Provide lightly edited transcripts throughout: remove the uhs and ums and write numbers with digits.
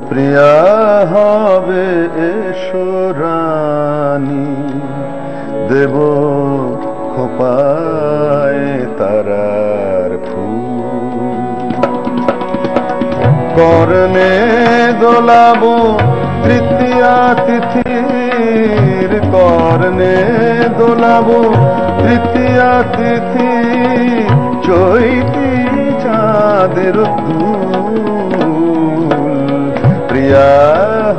প্রিয়া হবে এসো রানী, দেব খোপায় তারার ফুল। কর্ণে দোলাবো তৃতীয়া তিথির, কর্ণে দোলাবো তৃতীয়া তিথি, চৈতি চাঁদের দুল। প্রিয়া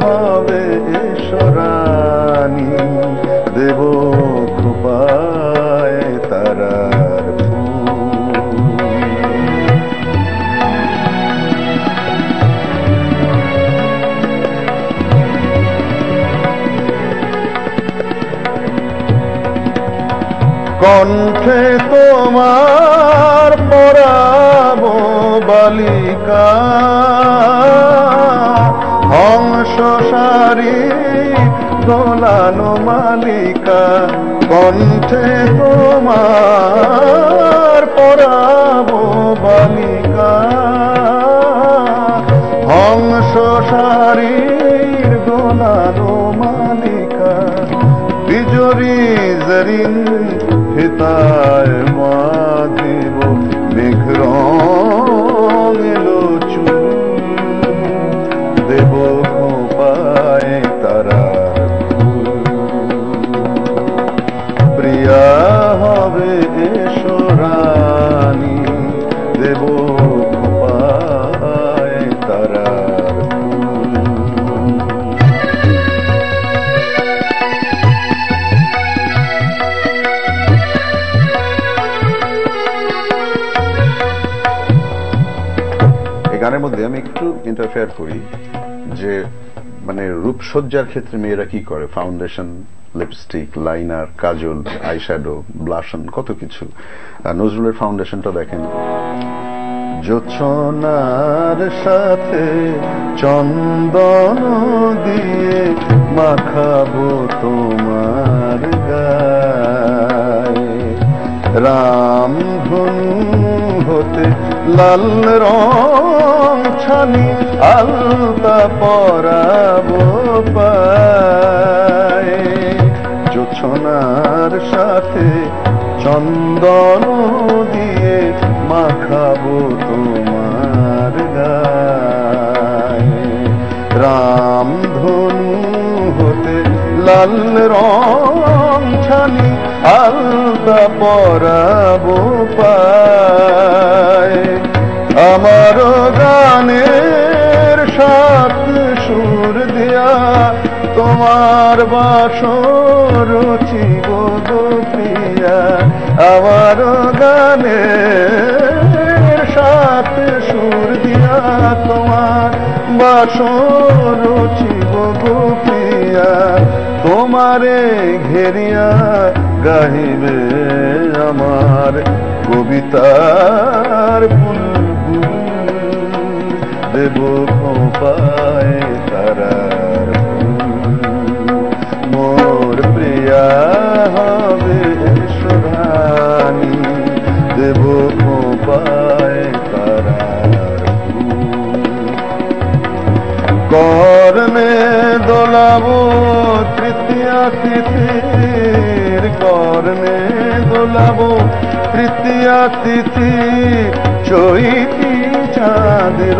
হবে এসো রানী, দেব খোপায় তারার কণ্ঠে তোমার পরাবো বালিকা, হংস সারি দোলানো মালিকা। কণ্ঠে তোমার পরাবো বালিকা, হংস সারির দোলানো মালিকা। বিজরি জরিন হিতায় মাধিব, মেঘ এলো চুল, দেব খোপায় তারার ফুল। প্রিয়া হবে এসো রানী, দেব খোপায় তারার ফুল। গানের মধ্যে আমি একটু ইন্টারফেয়ার করি যে মানে রূপসজ্জার ক্ষেত্রে মেয়েরা কি করে, ফাউন্ডেশন, লিপস্টিক, লাইনার, কাজল, আইশ্যাডো, ব্লাশন, কত কিছু। নজরুলের ফাউন্ডেশনটা দেখেন, জোছনার সাথে চন্দন দিয়ে মাখাবো তোমার গায়ে, রামধনু হতে লাল রং ছানি আলতা পরাবো পায়ে। জোছনার সাথে চন্দন দিয়ে মাখাবো তোমার গায়ে, রামধনু হতে লাল রং ছানি আলতা পরাবো পায়ে। আমার গানের সাত সুর দিয়া তোমার বাসর রচিব গো প্রিয়া। আমার গানের সাত সুর দিয়া তোমার বাসর রচিব গো প্রিয়া। তোমারে ঘেরিয়া গাহিবে আমার কবিতার বুলবুল, দেব খোপায় তারার ফুল। মোর প্রিয়া হবে এসো রানী, দেব খোপায় তারার ফুল। কর্ণে দোলাবো তৃতীয়া তিথির, কর্ণে দোলাবো তৃতীয়া তিথি, চৈতি চাঁদের